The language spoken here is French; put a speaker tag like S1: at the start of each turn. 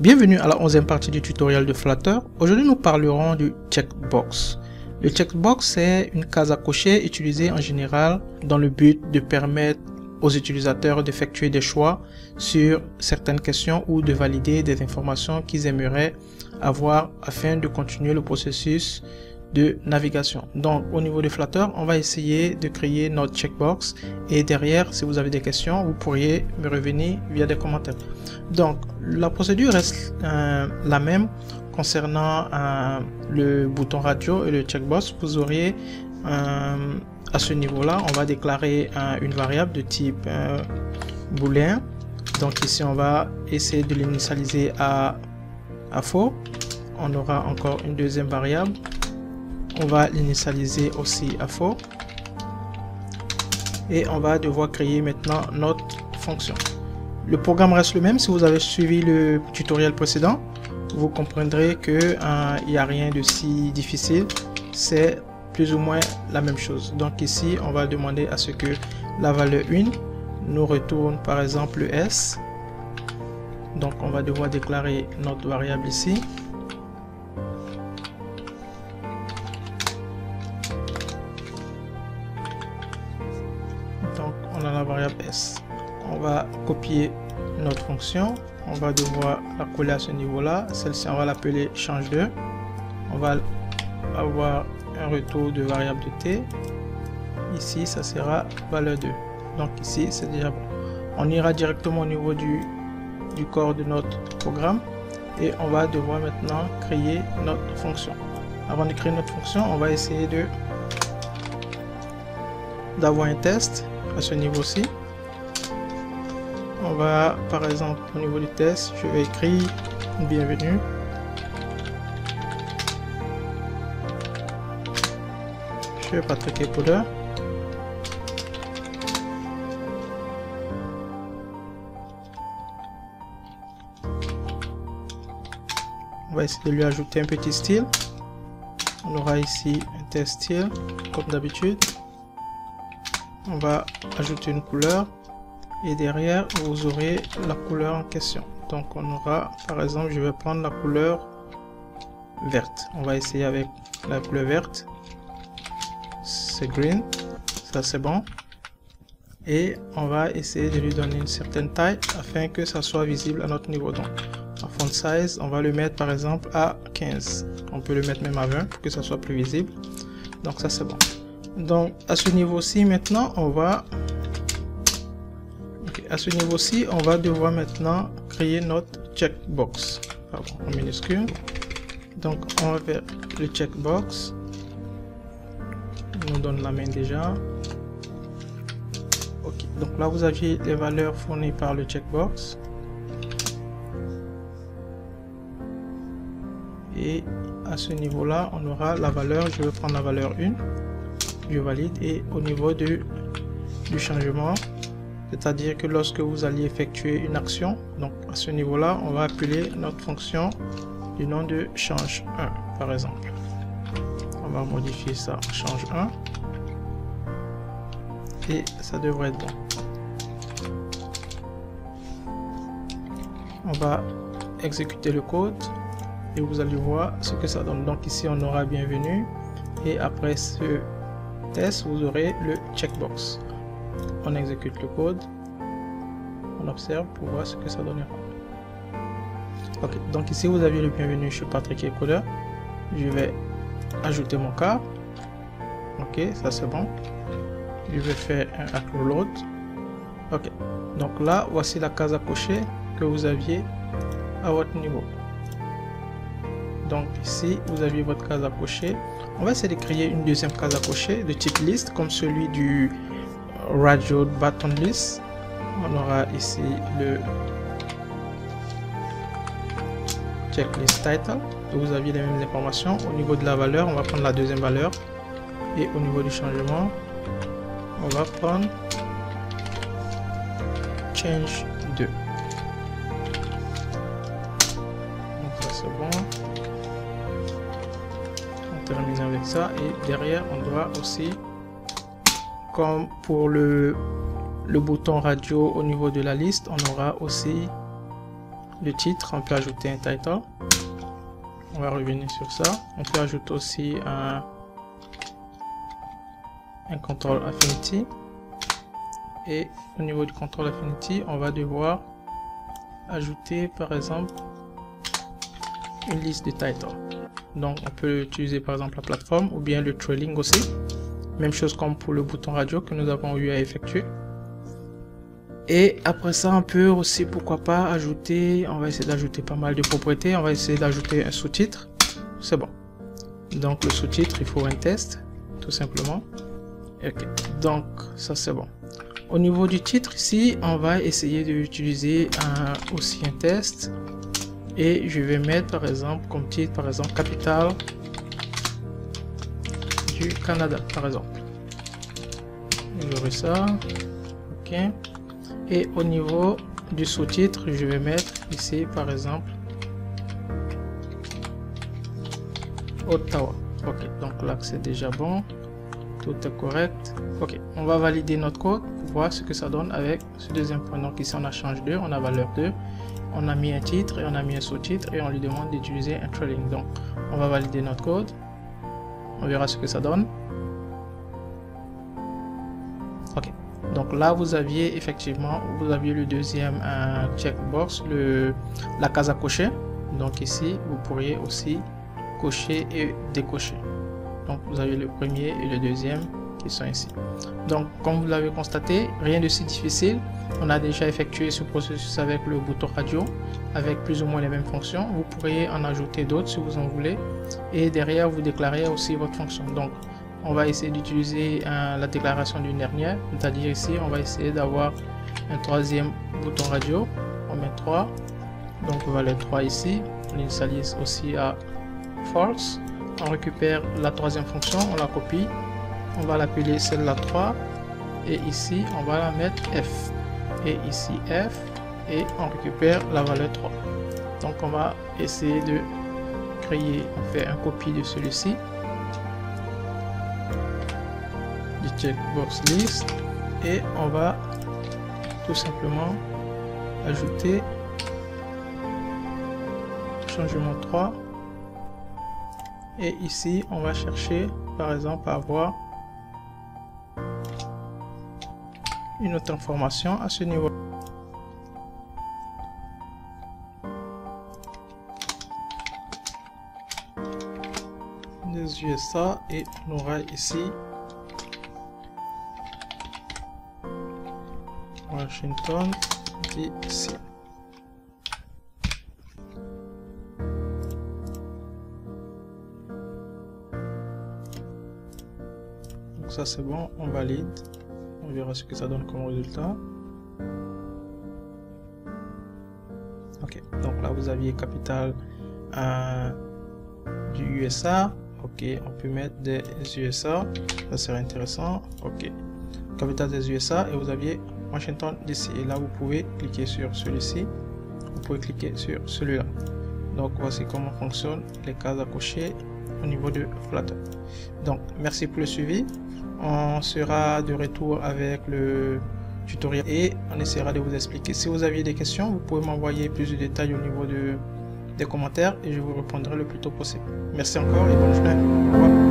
S1: Bienvenue à la 11e partie du tutoriel de Flutter. Aujourd'hui, nous parlerons du checkbox. Le checkbox est une case à cocher utilisée en général dans le but de permettre aux utilisateurs d'effectuer des choix sur certaines questions ou de valider des informations qu'ils aimeraient avoir afin de continuer le processus de navigation. Donc au niveau de Flutter, on va essayer de créer notre checkbox et derrière, si vous avez des questions, vous pourriez me revenir via des commentaires. Donc la procédure reste la même concernant le bouton radio et le checkbox. Vous auriez à ce niveau là, on va déclarer une variable de type booléen. Donc ici on va essayer de l'initialiser à faux. On aura encore une deuxième variable. On va l'initialiser aussi à faux. Et on va devoir créer maintenant notre fonction. Le programme reste le même. Si vous avez suivi le tutoriel précédent, vous comprendrez que il n'y a rien de si difficile. C'est plus ou moins la même chose. Donc ici, on va demander à ce que la valeur 1 nous retourne par exemple le S. Donc on va devoir déclarer notre variable ici. Donc on a la variable S. On va copier notre fonction. On va devoir la coller à ce niveau-là. Celle-ci, on va l'appeler change 2. On va avoir un retour de variable de t. Ici, ça sera valeur 2. Donc ici, c'est déjà bon. On ira directement au niveau du corps de notre programme et on va devoir maintenant créer notre fonction. Avant de créer notre fonction, on va essayer d'avoir un test à ce niveau-ci. On va, par exemple, au niveau du test, je vais écrire bienvenue. Je vais Patrick Codeur. On va essayer de lui ajouter un petit style. On aura ici un test style, comme d'habitude. On va ajouter une couleur. Et derrière, vous aurez la couleur en question. Donc on aura, par exemple, je vais prendre la couleur verte. On va essayer avec la couleur verte. C'est green. Ça c'est bon. Et on va essayer de lui donner une certaine taille afin que ça soit visible à notre niveau. Donc en font size, on va le mettre par exemple à 15. On peut le mettre même à 20 pour que ça soit plus visible. Donc ça c'est bon. Donc à ce niveau-ci maintenant, on va devoir maintenant créer notre checkbox. Pardon, en minuscule. Donc on va faire le checkbox. Il nous donne la main déjà. Ok, donc là vous aviez les valeurs fournies par le checkbox. Et à ce niveau là, on aura la valeur, je vais prendre la valeur 1. Je valide et au niveau du changement, c'est-à-dire que lorsque vous allez effectuer une action, donc à ce niveau-là, on va appeler notre fonction du nom de change 1, par exemple. On va modifier ça, change 1. Et ça devrait être bon. On va exécuter le code et vous allez voir ce que ça donne. Donc ici, on aura bienvenue et après ce test, vous aurez le checkbox. On exécute le code, on observe pour voir ce que ça donnera. Ok, donc ici vous avez le bienvenu chez Patrick Codeur. Je vais ajouter mon cas. Ok, ça c'est bon. Je vais faire un upload. Ok, donc là voici la case à cocher que vous aviez à votre niveau. Donc ici vous aviez votre case à cocher. On va essayer de créer une deuxième case à cocher de type liste comme celui du radio button list. On aura ici le checklist title. Vous aviez les mêmes informations. Au niveau de la valeur, on va prendre la deuxième valeur. Et au niveau du changement, on va prendre change 2. Donc ça c'est bon. On termine avec ça. Et derrière, on doit aussi, comme pour le bouton radio au niveau de la liste, on aura aussi le titre, on peut ajouter un title. On va revenir sur ça. On peut ajouter aussi un control affinity. Et au niveau du control affinity, on va devoir ajouter par exemple une liste de titles. Donc on peut utiliser par exemple la plateforme ou bien le trailing aussi. Même chose comme pour le bouton radio que nous avons eu à effectuer. Et après ça, on peut aussi, pourquoi pas, ajouter, on va essayer d'ajouter pas mal de propriétés. On va essayer d'ajouter un sous-titre. C'est bon. Donc le sous-titre, il faut un test, tout simplement. Ok, donc ça c'est bon. Au niveau du titre ici, on va essayer d'utiliser aussi un test. Et je vais mettre par exemple comme titre, par exemple, capitale du Canada, par exemple. J'aurai ça. Ok. Et au niveau du sous-titre, je vais mettre ici par exemple Ottawa. Ok, donc là c'est déjà bon, tout est correct. Ok, on va valider notre code pour voir ce que ça donne avec ce deuxième point. Donc ici on a change 2, on a valeur 2, on a mis un titre et on a mis un sous-titre et on lui demande d'utiliser un trailing. Donc on va valider notre code, on verra ce que ça donne. Ok. Donc là, vous aviez effectivement, vous aviez le deuxième checkbox, la case à cocher. Donc ici, vous pourriez aussi cocher et décocher. Donc vous avez le premier et le deuxième qui sont ici. Donc comme vous l'avez constaté, rien de si difficile. On a déjà effectué ce processus avec le bouton radio, avec plus ou moins les mêmes fonctions. Vous pourriez en ajouter d'autres si vous en voulez. Et derrière, vous déclarez aussi votre fonction. Donc on va essayer d'utiliser la déclaration d'une dernière, c'est-à-dire ici on va essayer d'avoir un troisième bouton radio. On met 3, donc on va le 3 ici, on initialise aussi à false. On récupère la troisième fonction, on la copie, on va l'appeler celle-là 3 et ici on va la mettre F et ici F et on récupère la valeur 3. Donc on va essayer de créer, on fait un copie de celui-ci, checkbox list, et on va tout simplement ajouter changement 3 et ici on va chercher par exemple à avoir une autre information à ce niveau. Les USA et on aura ici Washington DC. Donc ça c'est bon, on valide. On verra ce que ça donne comme résultat. Ok, donc là vous aviez capitale du USA. Ok, on peut mettre des USA, ça serait intéressant. Ok, capitale des USA et vous aviez Washington DC, et là vous pouvez cliquer sur celui-ci, vous pouvez cliquer sur celui-là. Donc voici comment fonctionnent les cases à cocher au niveau de Flutter. Donc merci pour le suivi, on sera de retour avec le tutoriel et on essaiera de vous expliquer. Si vous aviez des questions, vous pouvez m'envoyer plus de détails au niveau des commentaires et je vous répondrai le plus tôt possible. Merci encore et bonne journée. Au revoir.